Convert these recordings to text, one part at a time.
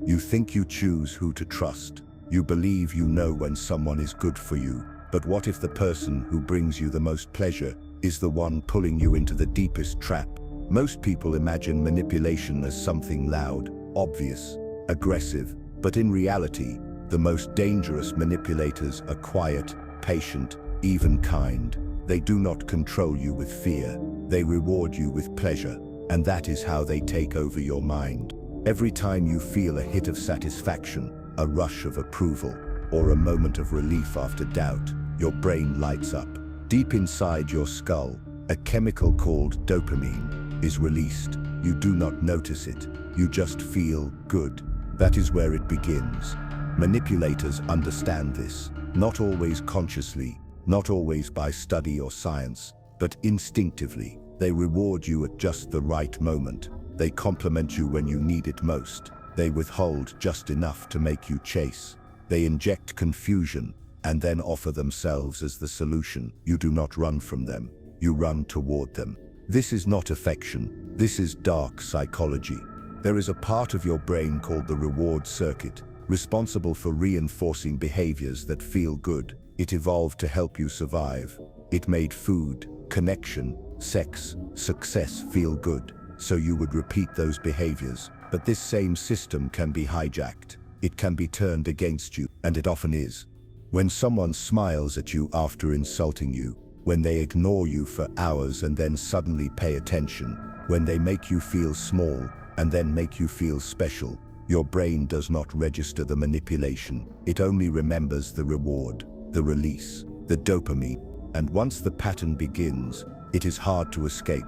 You think you choose who to trust. You believe you know when someone is good for you. But what if the person who brings you the most pleasure is the one pulling you into the deepest trap? Most people imagine manipulation as something loud, obvious, aggressive, but in reality, the most dangerous manipulators are quiet, patient, even kind. They do not control you with fear. They reward you with pleasure, and that is how they take over your mind. Every time you feel a hit of satisfaction, a rush of approval, or a moment of relief after doubt, your brain lights up. Deep inside your skull, a chemical called dopamine is released. You do not notice it. You just feel good. That is where it begins. Manipulators understand this, not always consciously, not always by study or science, but instinctively. They reward you at just the right moment. They compliment you when you need it most. They withhold just enough to make you chase. They inject confusion and then offer themselves as the solution. You do not run from them. You run toward them. This is not affection. This is dark psychology. There is a part of your brain called the reward circuit, responsible for reinforcing behaviors that feel good. It evolved to help you survive. It made food, connection, sex, success feel good, so you would repeat those behaviors. But this same system can be hijacked. It can be turned against you, and it often is. When someone smiles at you after insulting you, when they ignore you for hours and then suddenly pay attention, when they make you feel small and then make you feel special, your brain does not register the manipulation. It only remembers the reward, the release, the dopamine. And once the pattern begins, it is hard to escape.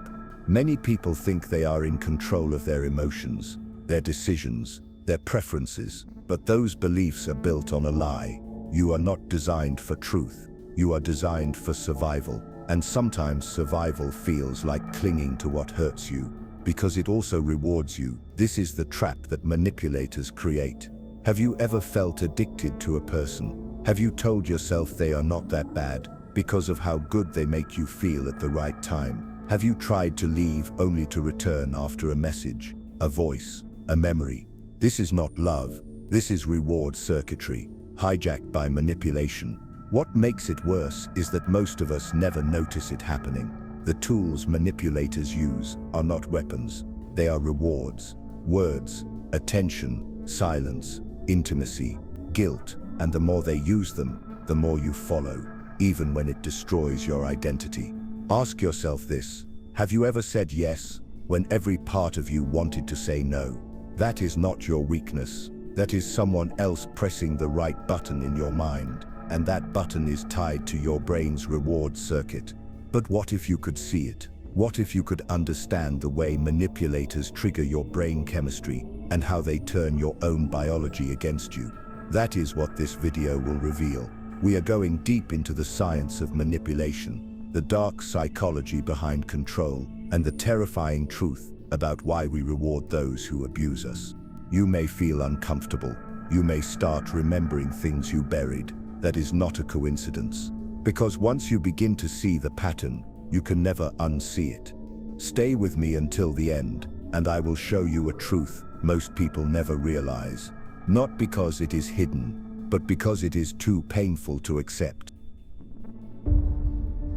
Many people think they are in control of their emotions, their decisions, their preferences, but those beliefs are built on a lie. You are not designed for truth. You are designed for survival. And sometimes survival feels like clinging to what hurts you, because it also rewards you. This is the trap that manipulators create. Have you ever felt addicted to a person? Have you told yourself they are not that bad because of how good they make you feel at the right time? Have you tried to leave only to return after a message, a voice, a memory? This is not love. This is reward circuitry, hijacked by manipulation. What makes it worse is that most of us never notice it happening. The tools manipulators use are not weapons. They are rewards, words, attention, silence, intimacy, guilt, and the more they use them, the more you follow, even when it destroys your identity. Ask yourself this: have you ever said yes when every part of you wanted to say no? That is not your weakness. That is someone else pressing the right button in your mind, and that button is tied to your brain's reward circuit. But what if you could see it? What if you could understand the way manipulators trigger your brain chemistry and how they turn your own biology against you? That is what this video will reveal. We are going deep into the science of manipulation, the dark psychology behind control, and the terrifying truth about why we reward those who abuse us. You may feel uncomfortable. You may start remembering things you buried. That is not a coincidence. Because once you begin to see the pattern, you can never unsee it. Stay with me until the end, and I will show you a truth most people never realize. Not because it is hidden, but because it is too painful to accept.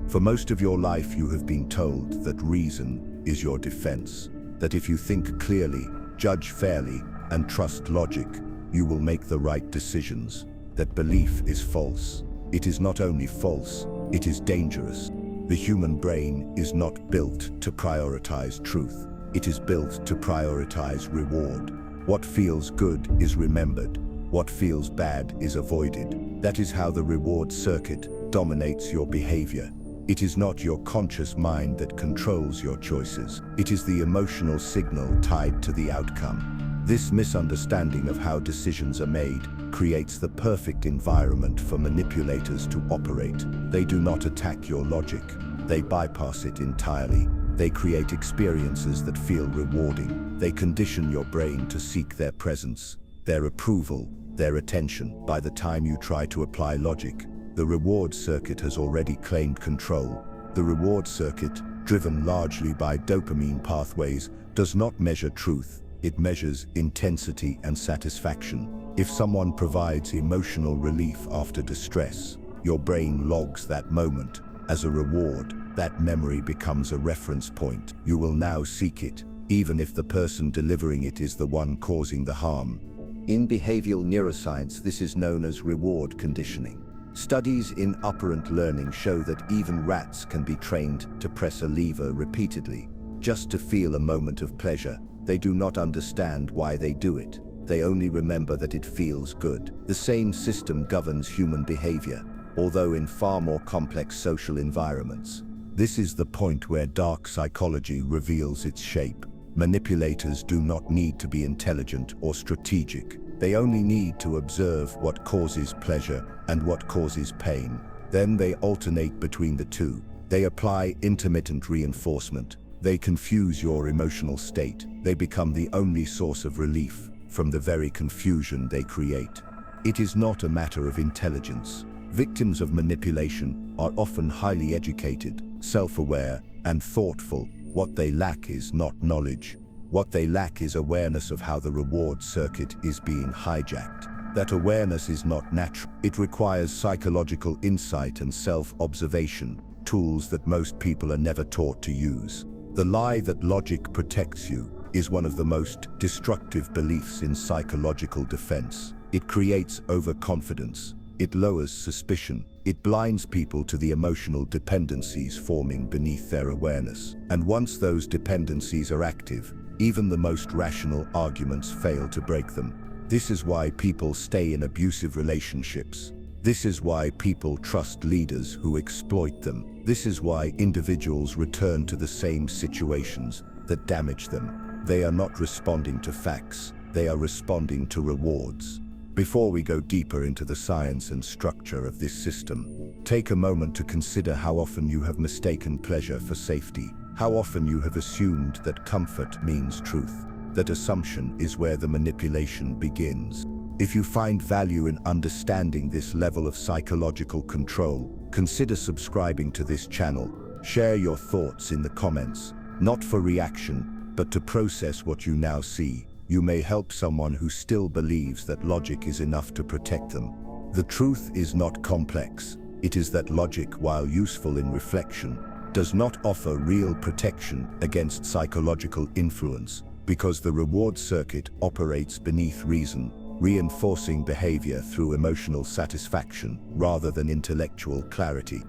For most of your life, you have been told that reason is your defense, that if you think clearly, judge fairly, and trust logic, you will make the right decisions. That belief is false. It is not only false, it is dangerous. The human brain is not built to prioritize truth. It is built to prioritize reward. What feels good is remembered. What feels bad is avoided. That is how the reward circuit dominates your behavior. It is not your conscious mind that controls your choices. It is the emotional signal tied to the outcome. This misunderstanding of how decisions are made creates the perfect environment for manipulators to operate. They do not attack your logic. They bypass it entirely. They create experiences that feel rewarding. They condition your brain to seek their presence, their approval, their attention. By the time you try to apply logic, the reward circuit has already claimed control. The reward circuit, driven largely by dopamine pathways, does not measure truth. It measures intensity and satisfaction. If someone provides emotional relief after distress, your brain logs that moment. As a reward, that memory becomes a reference point. You will now seek it, even if the person delivering it is the one causing the harm. In behavioral neuroscience, this is known as reward conditioning. Studies in operant learning show that even rats can be trained to press a lever repeatedly, just to feel a moment of pleasure. They do not understand why they do it. They only remember that it feels good. The same system governs human behavior, although in far more complex social environments. This is the point where dark psychology reveals its shape. Manipulators do not need to be intelligent or strategic. They only need to observe what causes pleasure and what causes pain. Then they alternate between the two. They apply intermittent reinforcement. They confuse your emotional state. They become the only source of relief from the very confusion they create. It is not a matter of intelligence. Victims of manipulation are often highly educated, self-aware, and thoughtful. What they lack is not knowledge. What they lack is awareness of how the reward circuit is being hijacked. That awareness is not natural. It requires psychological insight and self-observation, tools that most people are never taught to use. The lie that logic protects you is one of the most destructive beliefs in psychological defense. It creates overconfidence. It lowers suspicion. It blinds people to the emotional dependencies forming beneath their awareness. And once those dependencies are active, even the most rational arguments fail to break them. This is why people stay in abusive relationships. This is why people trust leaders who exploit them. This is why individuals return to the same situations that damage them. They are not responding to facts. They are responding to rewards. Before we go deeper into the science and structure of this system, take a moment to consider how often you have mistaken pleasure for safety, how often you have assumed that comfort means truth. That assumption is where the manipulation begins. If you find value in understanding this level of psychological control, consider subscribing to this channel. Share your thoughts in the comments, not for reaction, but to process what you now see. You may help someone who still believes that logic is enough to protect them. The truth is not complex. It is that logic, while useful in reflection, does not offer real protection against psychological influence, because the reward circuit operates beneath reason, reinforcing behavior through emotional satisfaction rather than intellectual clarity.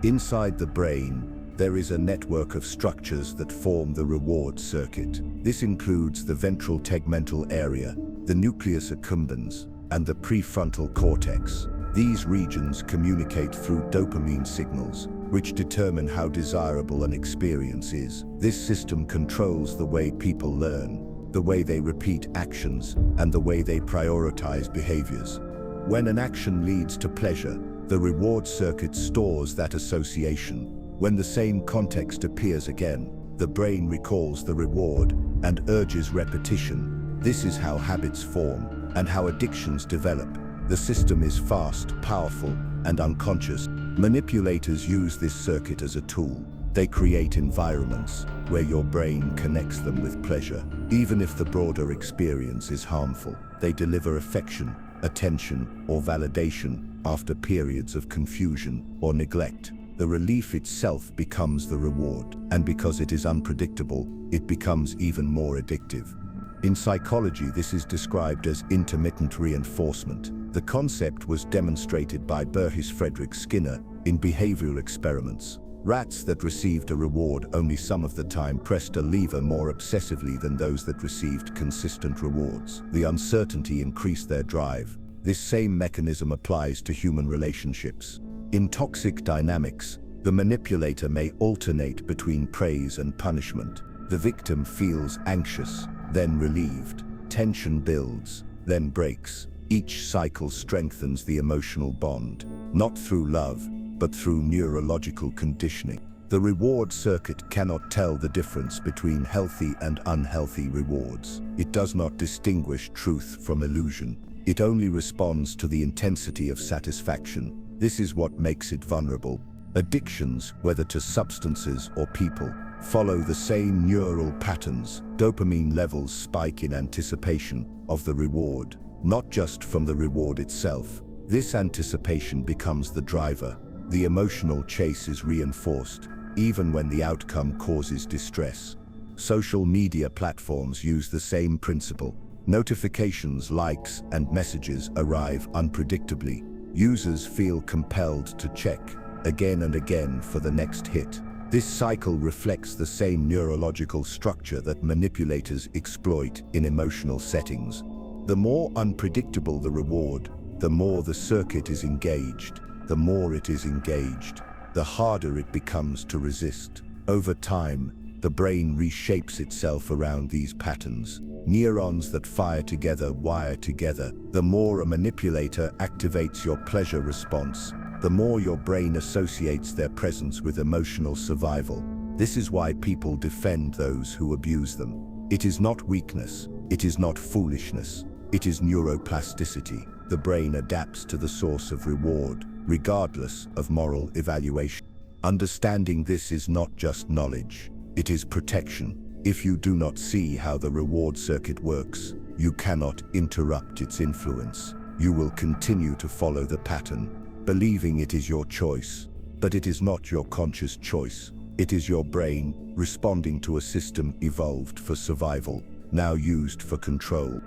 Inside the brain, there is a network of structures that form the reward circuit. This includes the ventral tegmental area, the nucleus accumbens, and the prefrontal cortex. These regions communicate through dopamine signals, which determine how desirable an experience is. This system controls the way people learn, the way they repeat actions, and the way they prioritize behaviors. When an action leads to pleasure, the reward circuit stores that association. When the same context appears again, the brain recalls the reward and urges repetition. This is how habits form and how addictions develop. The system is fast, powerful, and unconscious. Manipulators use this circuit as a tool. They create environments where your brain connects them with pleasure. Even if the broader experience is harmful, they deliver affection, attention, or validation after periods of confusion or neglect. The relief itself becomes the reward, and because it is unpredictable, it becomes even more addictive. In psychology, this is described as intermittent reinforcement. The concept was demonstrated by Burgess Frederick Skinner in behavioral experiments. Rats that received a reward only some of the time pressed a lever more obsessively than those that received consistent rewards. The uncertainty increased their drive. This same mechanism applies to human relationships. In toxic dynamics, the manipulator may alternate between praise and punishment. The victim feels anxious, then relieved. Tension builds, then breaks. Each cycle strengthens the emotional bond, not through love, but through neurological conditioning. The reward circuit cannot tell the difference between healthy and unhealthy rewards. It does not distinguish truth from illusion. It only responds to the intensity of satisfaction. This is what makes it vulnerable. Addictions, whether to substances or people, follow the same neural patterns. Dopamine levels spike in anticipation of the reward, not just from the reward itself. This anticipation becomes the driver. The emotional chase is reinforced, even when the outcome causes distress. Social media platforms use the same principle. Notifications, likes, and messages arrive unpredictably. Users feel compelled to check again and again for the next hit. This cycle reflects the same neurological structure that manipulators exploit in emotional settings. The more unpredictable the reward, the more the circuit is engaged. The more it is engaged, the harder it becomes to resist. Over time, the brain reshapes itself around these patterns. Neurons that fire together wire together. The more a manipulator activates your pleasure response, the more your brain associates their presence with emotional survival. This is why people defend those who abuse them. It is not weakness, it is not foolishness, it is neuroplasticity. The brain adapts to the source of reward, regardless of moral evaluation. Understanding this is not just knowledge, it is protection. If you do not see how the reward circuit works, you cannot interrupt its influence. You will continue to follow the pattern, believing it is your choice. But it is not your conscious choice. It is your brain responding to a system evolved for survival, now used for control.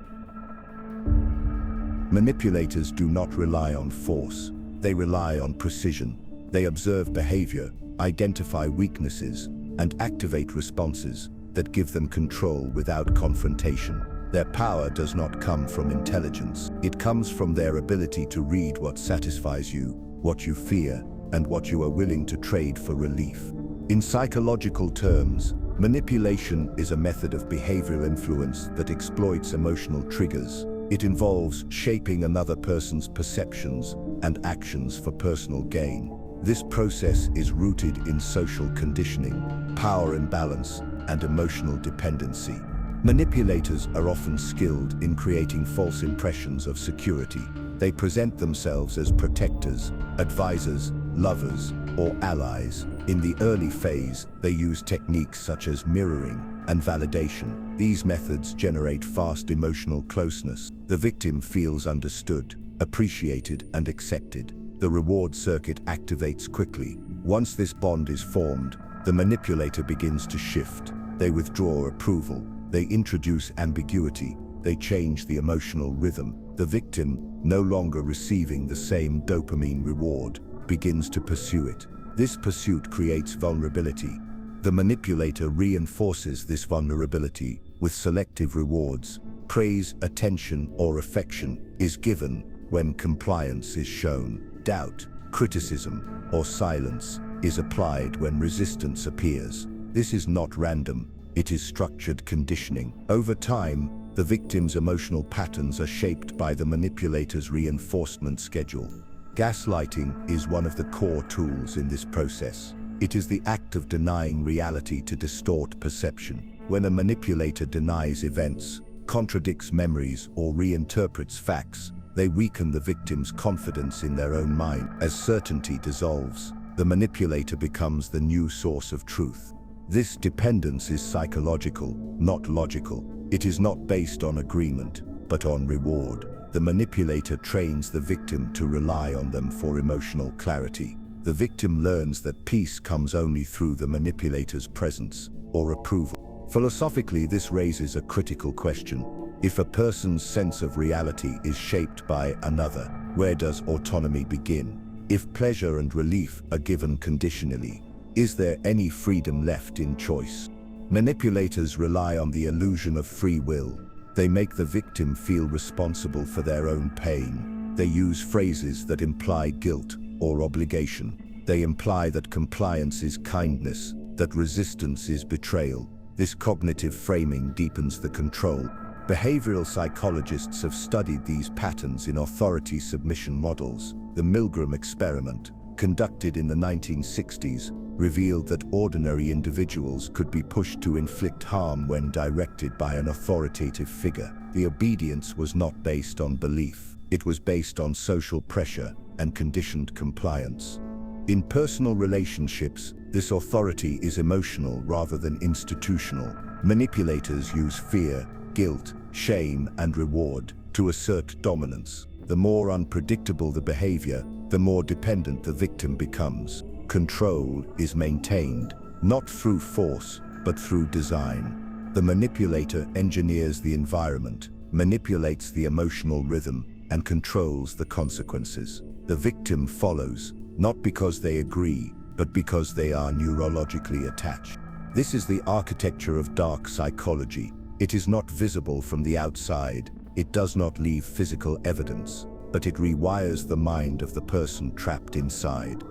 Manipulators do not rely on force. They rely on precision. They observe behavior, identify weaknesses, and activate responses that give them control without confrontation. Their power does not come from intelligence. It comes from their ability to read what satisfies you, what you fear, and what you are willing to trade for relief. In psychological terms, manipulation is a method of behavioral influence that exploits emotional triggers. It involves shaping another person's perceptions and actions for personal gain. This process is rooted in social conditioning, power imbalance, and emotional dependency. Manipulators are often skilled in creating false impressions of security. They present themselves as protectors, advisors, lovers, or allies. In the early phase, they use techniques such as mirroring and validation. These methods generate fast emotional closeness. The victim feels understood, appreciated, and accepted. The reward circuit activates quickly. Once this bond is formed, the manipulator begins to shift. They withdraw approval. They introduce ambiguity. They change the emotional rhythm. The victim, no longer receiving the same dopamine reward, begins to pursue it. This pursuit creates vulnerability. The manipulator reinforces this vulnerability with selective rewards. Praise, attention, or affection is given when compliance is shown. Doubt, criticism, or silence is applied when resistance appears. This is not random. It is structured conditioning. Over time, the victim's emotional patterns are shaped by the manipulator's reinforcement schedule. Gaslighting is one of the core tools in this process. It is the act of denying reality to distort perception. When a manipulator denies events, contradicts memories, or reinterprets facts, they weaken the victim's confidence in their own mind. As certainty dissolves, the manipulator becomes the new source of truth. This dependence is psychological, not logical. It is not based on agreement, but on reward. The manipulator trains the victim to rely on them for emotional clarity. The victim learns that peace comes only through the manipulator's presence or approval. Philosophically, this raises a critical question. If a person's sense of reality is shaped by another, where does autonomy begin? If pleasure and relief are given conditionally, is there any freedom left in choice? Manipulators rely on the illusion of free will. They make the victim feel responsible for their own pain. They use phrases that imply guilt or obligation. They imply that compliance is kindness, that resistance is betrayal. This cognitive framing deepens the control. Behavioral psychologists have studied these patterns in authority submission models. The Milgram experiment, conducted in the 1960s, revealed that ordinary individuals could be pushed to inflict harm when directed by an authoritative figure. The obedience was not based on belief. It was based on social pressure and conditioned compliance. In personal relationships, this authority is emotional rather than institutional. Manipulators use fear, guilt, shame, and reward to assert dominance. The more unpredictable the behavior, the more dependent the victim becomes. Control is maintained, not through force, but through design. The manipulator engineers the environment, manipulates the emotional rhythm, and controls the consequences. The victim follows, not because they agree, but because they are neurologically attached. This is the architecture of dark psychology. It is not visible from the outside. It does not leave physical evidence, but it rewires the mind of the person trapped inside.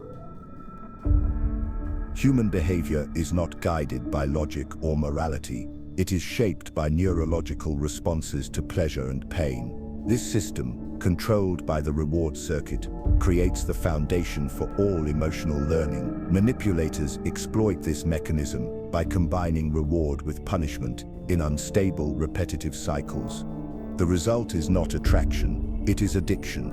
Human behavior is not guided by logic or morality. It is shaped by neurological responses to pleasure and pain. This system, controlled by the reward circuit, creates the foundation for all emotional learning. Manipulators exploit this mechanism by combining reward with punishment in unstable, repetitive cycles. The result is not attraction, it is addiction.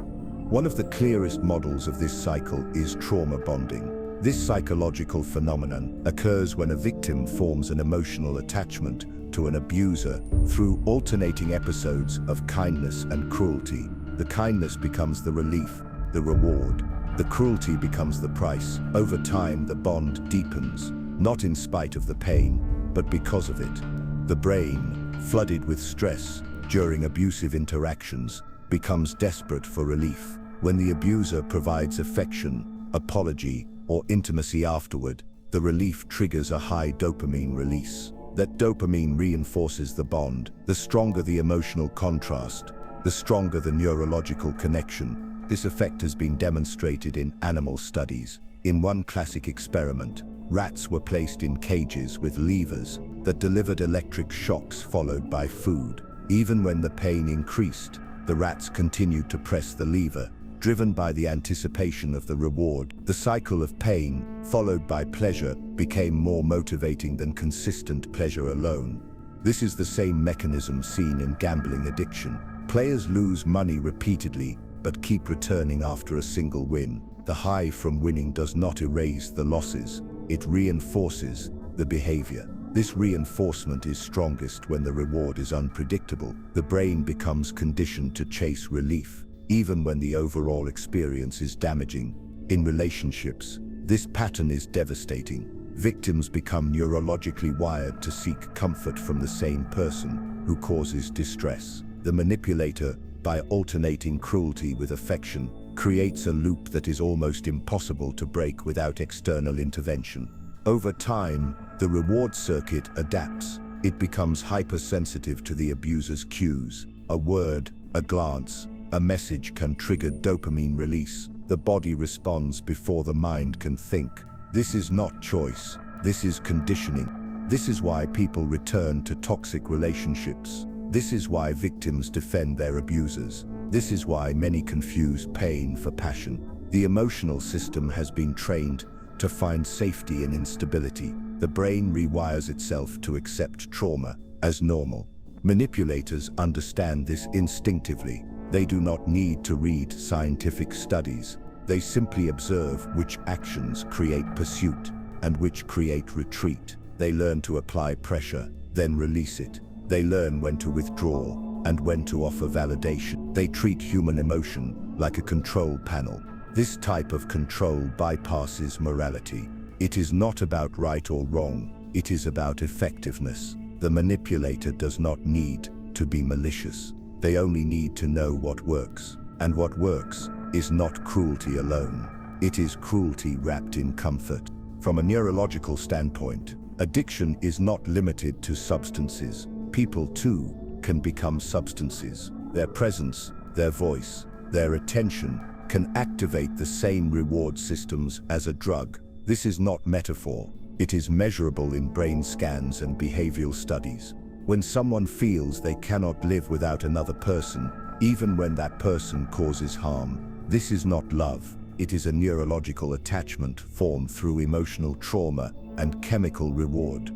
One of the clearest models of this cycle is trauma bonding. This psychological phenomenon occurs when a victim forms an emotional attachment to an abuser through alternating episodes of kindness and cruelty. The kindness becomes the relief, the reward. The cruelty becomes the price. Over time, the bond deepens, not in spite of the pain, but because of it. The brain, flooded with stress during abusive interactions, becomes desperate for relief. When the abuser provides affection, apology, or intimacy afterward, the relief triggers a high dopamine release. That dopamine reinforces the bond. The stronger the emotional contrast, the stronger the neurological connection. This effect has been demonstrated in animal studies. In one classic experiment, rats were placed in cages with levers that delivered electric shocks followed by food. Even when the pain increased, the rats continued to press the lever, driven by the anticipation of the reward. The cycle of pain, followed by pleasure, became more motivating than consistent pleasure alone. This is the same mechanism seen in gambling addiction. Players lose money repeatedly, but keep returning after a single win. The high from winning does not erase the losses, it reinforces the behavior. This reinforcement is strongest when the reward is unpredictable. The brain becomes conditioned to chase relief, even when the overall experience is damaging. In relationships, this pattern is devastating. Victims become neurologically wired to seek comfort from the same person who causes distress. The manipulator, by alternating cruelty with affection, creates a loop that is almost impossible to break without external intervention. Over time, the reward circuit adapts. It becomes hypersensitive to the abuser's cues. A word, a glance, a message can trigger dopamine release. The body responds before the mind can think. This is not choice. This is conditioning. This is why people return to toxic relationships. This is why victims defend their abusers. This is why many confuse pain for passion. The emotional system has been trained to find safety in instability. The brain rewires itself to accept trauma as normal. Manipulators understand this instinctively. They do not need to read scientific studies. They simply observe which actions create pursuit and which create retreat. They learn to apply pressure, then release it. They learn when to withdraw and when to offer validation. They treat human emotion like a control panel. This type of control bypasses morality. It is not about right or wrong. It is about effectiveness. The manipulator does not need to be malicious. They only need to know what works. And what works is not cruelty alone. It is cruelty wrapped in comfort. From a neurological standpoint, addiction is not limited to substances. People too can become substances. Their presence, their voice, their attention can activate the same reward systems as a drug. This is not metaphor. It is measurable in brain scans and behavioral studies. When someone feels they cannot live without another person, even when that person causes harm, this is not love. It is a neurological attachment formed through emotional trauma and chemical reward.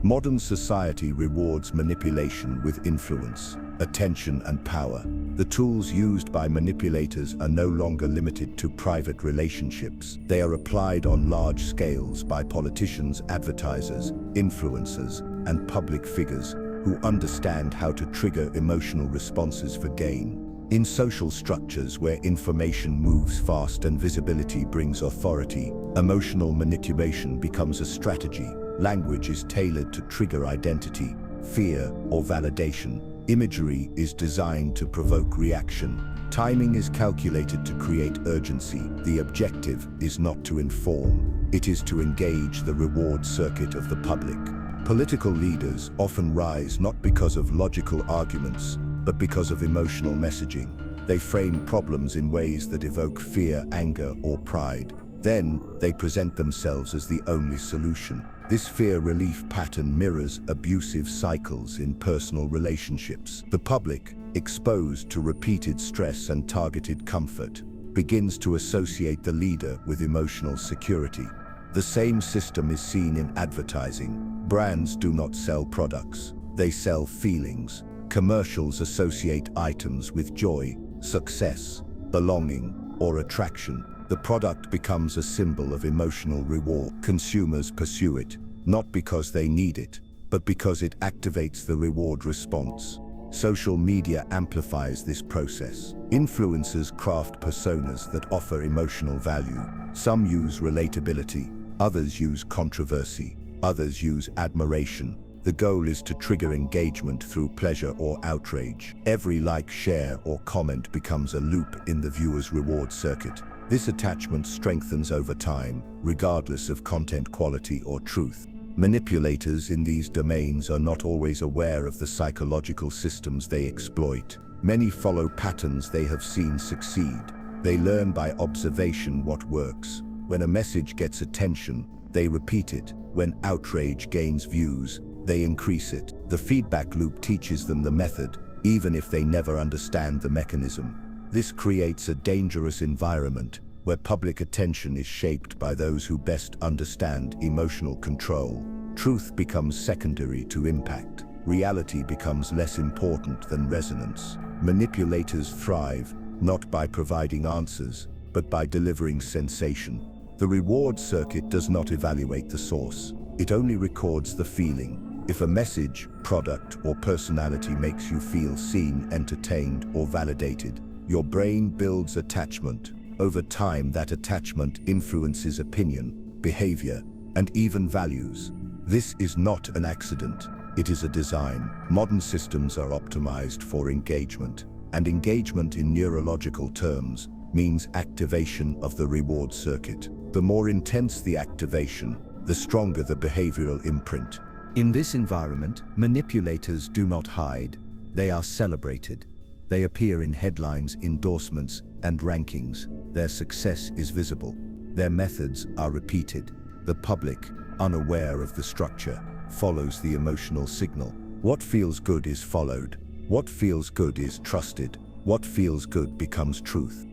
Modern society rewards manipulation with influence, attention, and power. The tools used by manipulators are no longer limited to private relationships. They are applied on large scales by politicians, advertisers, influencers, and public figures who understand how to trigger emotional responses for gain. In social structures where information moves fast and visibility brings authority, emotional manipulation becomes a strategy. Language is tailored to trigger identity, fear, or validation. Imagery is designed to provoke reaction. Timing is calculated to create urgency. The objective is not to inform, it is to engage the reward circuit of the public. Political leaders often rise not because of logical arguments, but because of emotional messaging. They frame problems in ways that evoke fear, anger, or pride. Then, they present themselves as the only solution. This fear relief pattern mirrors abusive cycles in personal relationships. The public, exposed to repeated stress and targeted comfort, begins to associate the leader with emotional security. The same system is seen in advertising. Brands do not sell products, they sell feelings. Commercials associate items with joy, success, belonging, or attraction. The product becomes a symbol of emotional reward. Consumers pursue it, not because they need it, but because it activates the reward response. Social media amplifies this process. Influencers craft personas that offer emotional value. Some use relatability, others use controversy, others use admiration. The goal is to trigger engagement through pleasure or outrage. Every like, share, or comment becomes a loop in the viewer's reward circuit. This attachment strengthens over time, regardless of content quality or truth. Manipulators in these domains are not always aware of the psychological systems they exploit. Many follow patterns they have seen succeed. They learn by observation what works. When a message gets attention, they repeat it. When outrage gains views, they increase it. The feedback loop teaches them the method, even if they never understand the mechanism. This creates a dangerous environment where public attention is shaped by those who best understand emotional control. Truth becomes secondary to impact. Reality becomes less important than resonance. Manipulators thrive not by providing answers, but by delivering sensation. The reward circuit does not evaluate the source. It only records the feeling. If a message, product, or personality makes you feel seen, entertained, or validated, your brain builds attachment. Over time, that attachment influences opinion, behavior, and even values. This is not an accident, it is a design. Modern systems are optimized for engagement, and engagement in neurological terms means activation of the reward circuit. The more intense the activation, the stronger the behavioral imprint. In this environment, manipulators do not hide, they are celebrated. They appear in headlines, endorsements, and rankings. Their success is visible. Their methods are repeated. The public, unaware of the structure, follows the emotional signal. What feels good is followed. What feels good is trusted. What feels good becomes truth.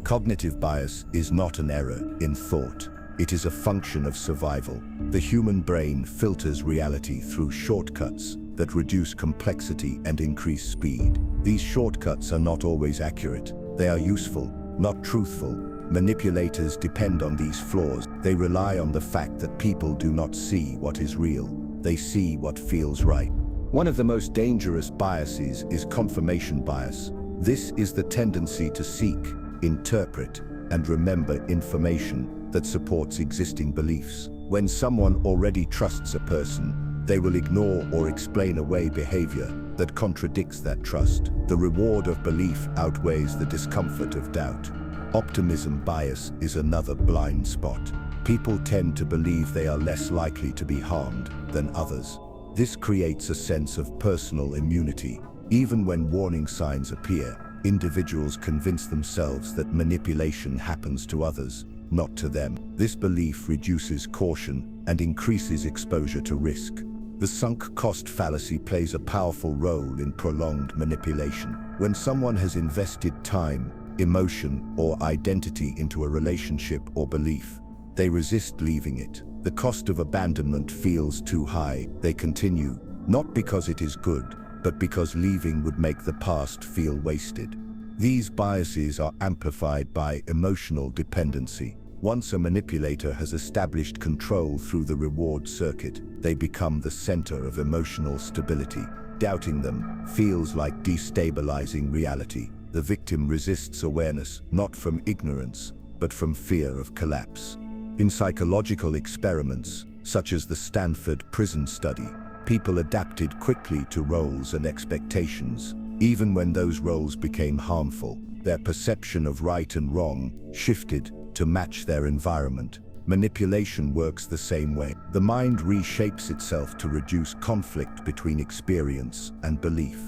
Cognitive bias is not an error in thought. It is a function of survival. The human brain filters reality through shortcuts that reduce complexity and increase speed. These shortcuts are not always accurate. They are useful, not truthful. Manipulators depend on these flaws. They rely on the fact that people do not see what is real. They see what feels right. One of the most dangerous biases is confirmation bias. This is the tendency to seek, interpret, and remember information that supports existing beliefs. When someone already trusts a person, they will ignore or explain away behavior that contradicts that trust. The reward of belief outweighs the discomfort of doubt. Optimism bias is another blind spot. People tend to believe they are less likely to be harmed than others. This creates a sense of personal immunity. Even when warning signs appear, individuals convince themselves that manipulation happens to others, not to them. This belief reduces caution and increases exposure to risk. The sunk cost fallacy plays a powerful role in prolonged manipulation. When someone has invested time, emotion, or identity into a relationship or belief, they resist leaving it. The cost of abandonment feels too high. They continue, not because it is good, but because leaving would make the past feel wasted. These biases are amplified by emotional dependency. Once a manipulator has established control through the reward circuit, they become the center of emotional stability. Doubting them feels like destabilizing reality. The victim resists awareness, not from ignorance, but from fear of collapse. In psychological experiments, such as the Stanford prison study, people adapted quickly to roles and expectations. Even when those roles became harmful, their perception of right and wrong shifted to match their environment. Manipulation works the same way. The mind reshapes itself to reduce conflict between experience and belief.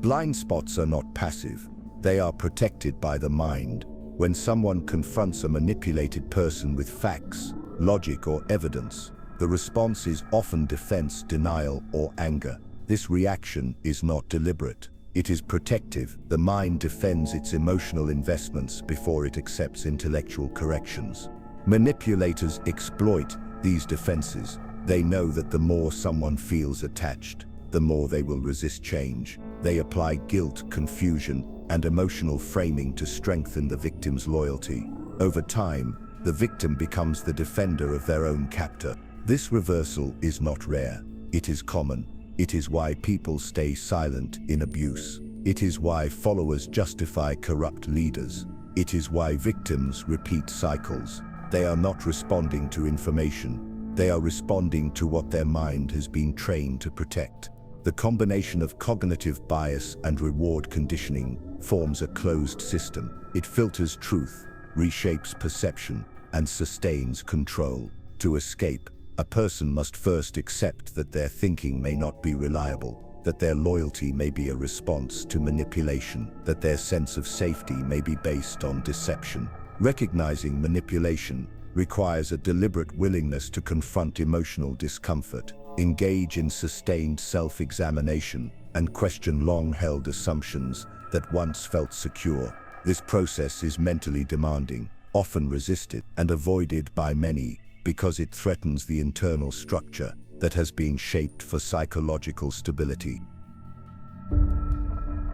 Blind spots are not passive. They are protected by the mind. When someone confronts a manipulated person with facts, logic, or evidence, the response is often defense, denial, or anger. This reaction is not deliberate. It is protective. The mind defends its emotional investments before it accepts intellectual corrections. Manipulators exploit these defenses. They know that the more someone feels attached, the more they will resist change. They apply guilt, confusion, and emotional framing to strengthen the victim's loyalty. Over time, the victim becomes the defender of their own captor. This reversal is not rare. It is common. It is why people stay silent in abuse. It is why followers justify corrupt leaders. It is why victims repeat cycles. They are not responding to information. They are responding to what their mind has been trained to protect. The combination of cognitive bias and reward conditioning forms a closed system. It filters truth, reshapes perception, and sustains control. To escape, a person must first accept that their thinking may not be reliable, that their loyalty may be a response to manipulation, that their sense of safety may be based on deception. Recognizing manipulation requires a deliberate willingness to confront emotional discomfort, engage in sustained self-examination, and question long-held assumptions that once felt secure. This process is mentally demanding, often resisted and avoided by many, because it threatens the internal structure that has been shaped for psychological stability.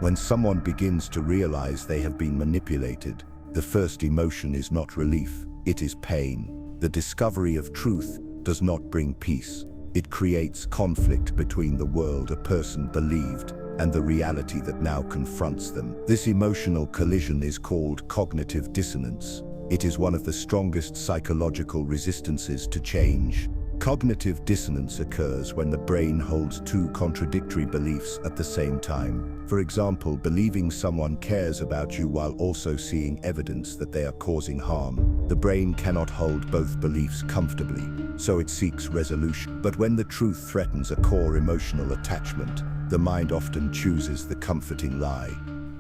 When someone begins to realize they have been manipulated, the first emotion is not relief, it is pain. The discovery of truth does not bring peace. It creates conflict between the world a person believed and the reality that now confronts them. This emotional collision is called cognitive dissonance. It is one of the strongest psychological resistances to change. Cognitive dissonance occurs when the brain holds two contradictory beliefs at the same time. For example, believing someone cares about you while also seeing evidence that they are causing harm. The brain cannot hold both beliefs comfortably, so it seeks resolution. But when the truth threatens a core emotional attachment, the mind often chooses the comforting lie.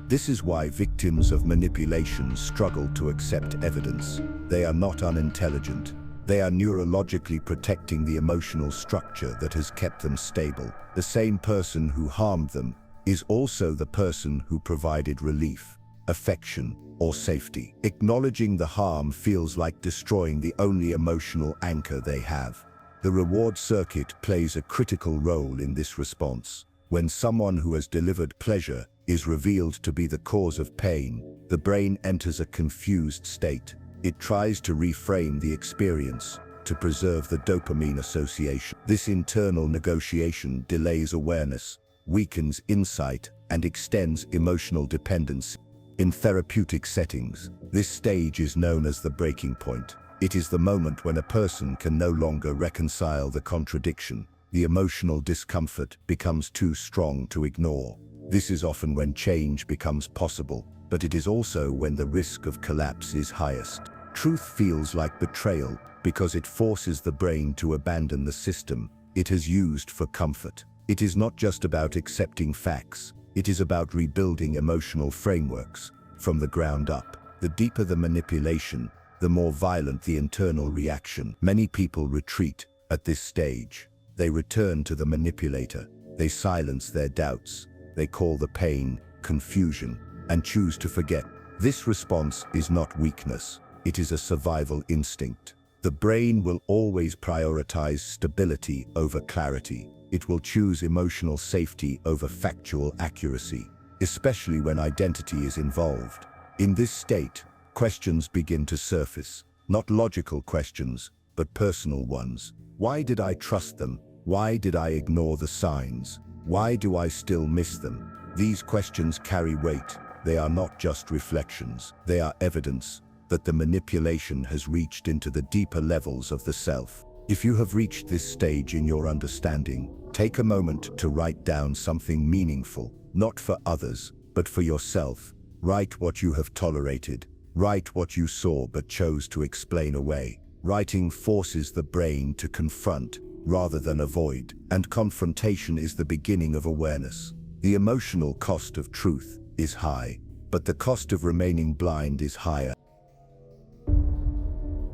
This is why victims of manipulation struggle to accept evidence. They are not unintelligent. They are neurologically protecting the emotional structure that has kept them stable. The same person who harmed them is also the person who provided relief, affection, or safety. Acknowledging the harm feels like destroying the only emotional anchor they have. The reward circuit plays a critical role in this response. When someone who has delivered pleasure is revealed to be the cause of pain, the brain enters a confused state. It tries to reframe the experience to preserve the dopamine association. This internal negotiation delays awareness, weakens insight, and extends emotional dependency. In therapeutic settings, this stage is known as the breaking point. It is the moment when a person can no longer reconcile the contradiction. The emotional discomfort becomes too strong to ignore. This is often when change becomes possible, but it is also when the risk of collapse is highest. Truth feels like betrayal because it forces the brain to abandon the system it has used for comfort. It is not just about accepting facts, it is about rebuilding emotional frameworks from the ground up. The deeper the manipulation, the more violent the internal reaction. Many people retreat at this stage. They return to the manipulator. They silence their doubts. They call the pain confusion and choose to forget. This response is not weakness. It is a survival instinct. The brain will always prioritize stability over clarity. It will choose emotional safety over factual accuracy, especially when identity is involved. In this state, questions begin to surface. Not logical questions, but personal ones. Why did I trust them? Why did I ignore the signs? Why do I still miss them? These questions carry weight. They are not just reflections. They are evidence that the manipulation has reached into the deeper levels of the self. If you have reached this stage in your understanding, take a moment to write down something meaningful, not for others, but for yourself. Write what you have tolerated. Write what you saw but chose to explain away. Writing forces the brain to confront rather than avoid, and confrontation is the beginning of awareness. The emotional cost of truth is high, but the cost of remaining blind is higher.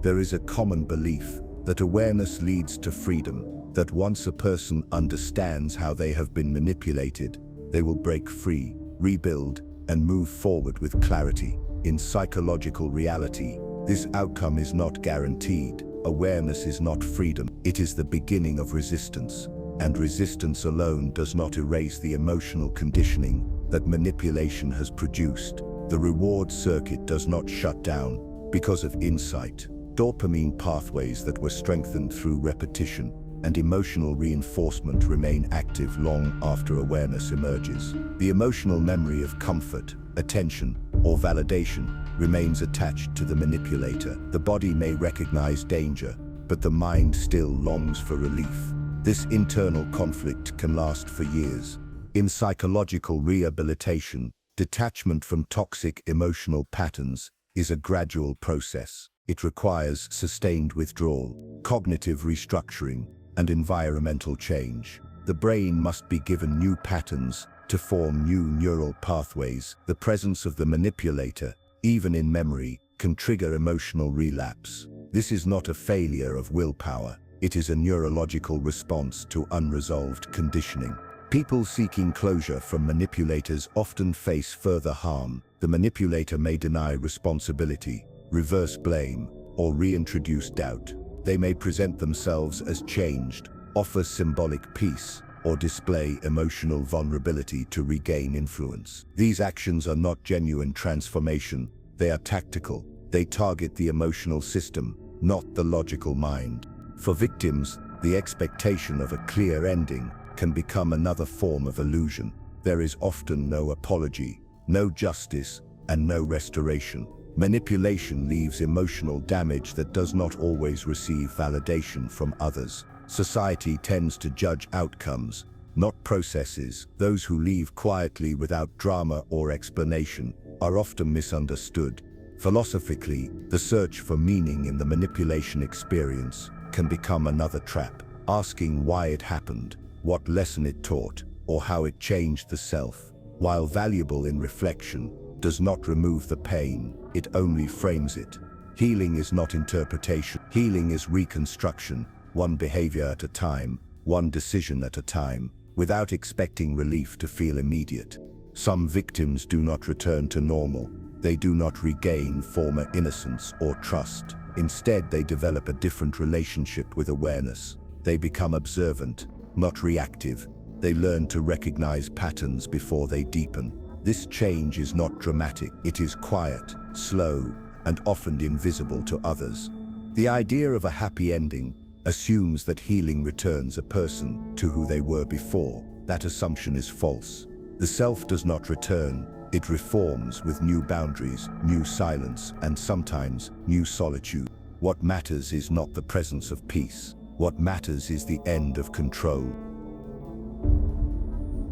There is a common belief that awareness leads to freedom, that once a person understands how they have been manipulated, they will break free, rebuild, and move forward with clarity. In psychological reality, this outcome is not guaranteed. Awareness is not freedom. It is the beginning of resistance, and resistance alone does not erase the emotional conditioning that manipulation has produced. The reward circuit does not shut down because of insight. Dopamine pathways that were strengthened through repetition and emotional reinforcement remain active long after awareness emerges. The emotional memory of comfort, attention, or validation remains attached to the manipulator. The body may recognize danger, but the mind still longs for relief. This internal conflict can last for years. In psychological rehabilitation, detachment from toxic emotional patterns is a gradual process. It requires sustained withdrawal, cognitive restructuring, and environmental change. The brain must be given new patterns to form new neural pathways. The presence of the manipulator, even in memory, can trigger emotional relapse. This is not a failure of willpower. It is a neurological response to unresolved conditioning. People seeking closure from manipulators often face further harm. The manipulator may deny responsibility, reverse blame, or reintroduce doubt. They may present themselves as changed, offer symbolic peace, or display emotional vulnerability to regain influence. These actions are not genuine transformation. They are tactical. They target the emotional system, not the logical mind. For victims, the expectation of a clear ending can become another form of illusion. There is often no apology, no justice, and no restoration. Manipulation leaves emotional damage that does not always receive validation from others. Society tends to judge outcomes, not processes. Those who leave quietly without drama or explanation are often misunderstood. Philosophically, the search for meaning in the manipulation experience can become another trap. Asking why it happened, what lesson it taught, or how it changed the self, while valuable in reflection, does not remove the pain, it only frames it. Healing is not interpretation. Healing is reconstruction, one behavior at a time, one decision at a time, without expecting relief to feel immediate. Some victims do not return to normal. They do not regain former innocence or trust. Instead, they develop a different relationship with awareness. They become observant, not reactive. They learn to recognize patterns before they deepen. This change is not dramatic. It is quiet, slow, and often invisible to others. The idea of a happy ending assumes that healing returns a person to who they were before. That assumption is false. The self does not return. It reforms with new boundaries, new silence, and sometimes new solitude. What matters is not the presence of peace. What matters is the end of control.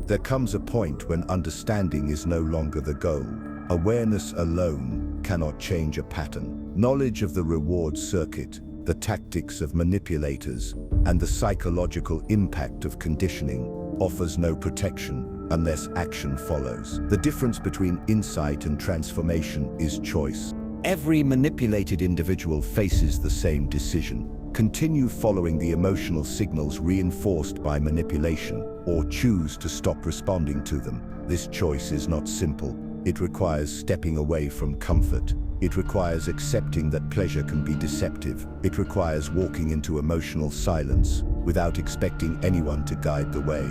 There comes a point when understanding is no longer the goal. Awareness alone cannot change a pattern. Knowledge of the reward circuit, the tactics of manipulators, and the psychological impact of conditioning offers no protection unless action follows. The difference between insight and transformation is choice. Every manipulated individual faces the same decision: continue following the emotional signals reinforced by manipulation, or choose to stop responding to them. This choice is not simple. It requires stepping away from comfort, It requires accepting that pleasure can be deceptive. It requires walking into emotional silence without expecting anyone to guide the way.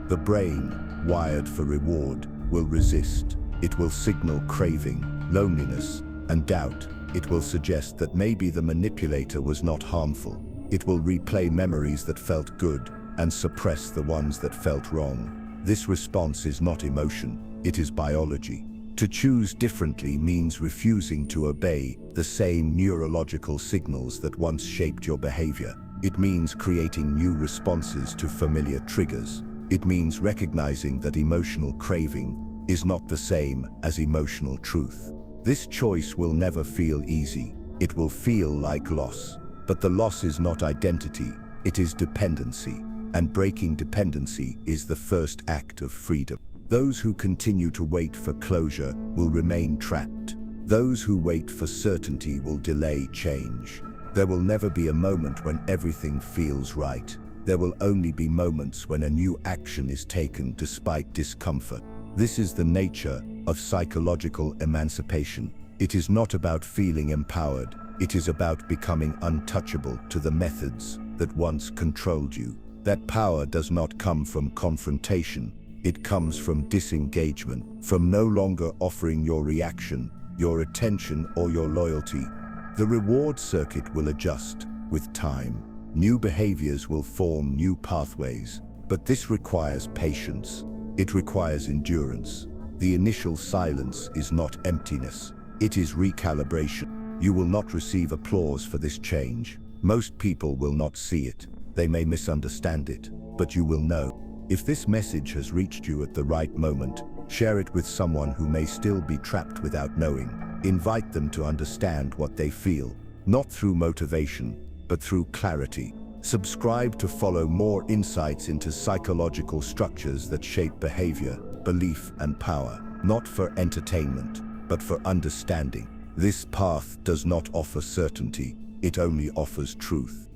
The brain, wired for reward, will resist. It will signal craving, loneliness, and doubt. It will suggest that maybe the manipulator was not harmful. It will replay memories that felt good and suppress the ones that felt wrong. This response is not emotion, it is biology. To choose differently means refusing to obey the same neurological signals that once shaped your behavior. It means creating new responses to familiar triggers. It means recognizing that emotional craving is not the same as emotional truth. This choice will never feel easy. It will feel like loss. But the loss is not identity, it is dependency. And breaking dependency is the first act of freedom. Those who continue to wait for closure will remain trapped. Those who wait for certainty will delay change. There will never be a moment when everything feels right. There will only be moments when a new action is taken despite discomfort. This is the nature of psychological emancipation. It is not about feeling empowered. It is about becoming untouchable to the methods that once controlled you. That power does not come from confrontation. It comes from disengagement, from no longer offering your reaction, your attention, or your loyalty. The reward circuit will adjust with time. New behaviors will form new pathways, but this requires patience. It requires endurance. The initial silence is not emptiness. It is recalibration. You will not receive applause for this change. Most people will not see it. They may misunderstand it, but you will know. If this message has reached you at the right moment, share it with someone who may still be trapped without knowing. Invite them to understand what they feel, not through motivation, but through clarity. Subscribe to follow more insights into psychological structures that shape behavior, belief, and power, not for entertainment, but for understanding. This path does not offer certainty, it only offers truth.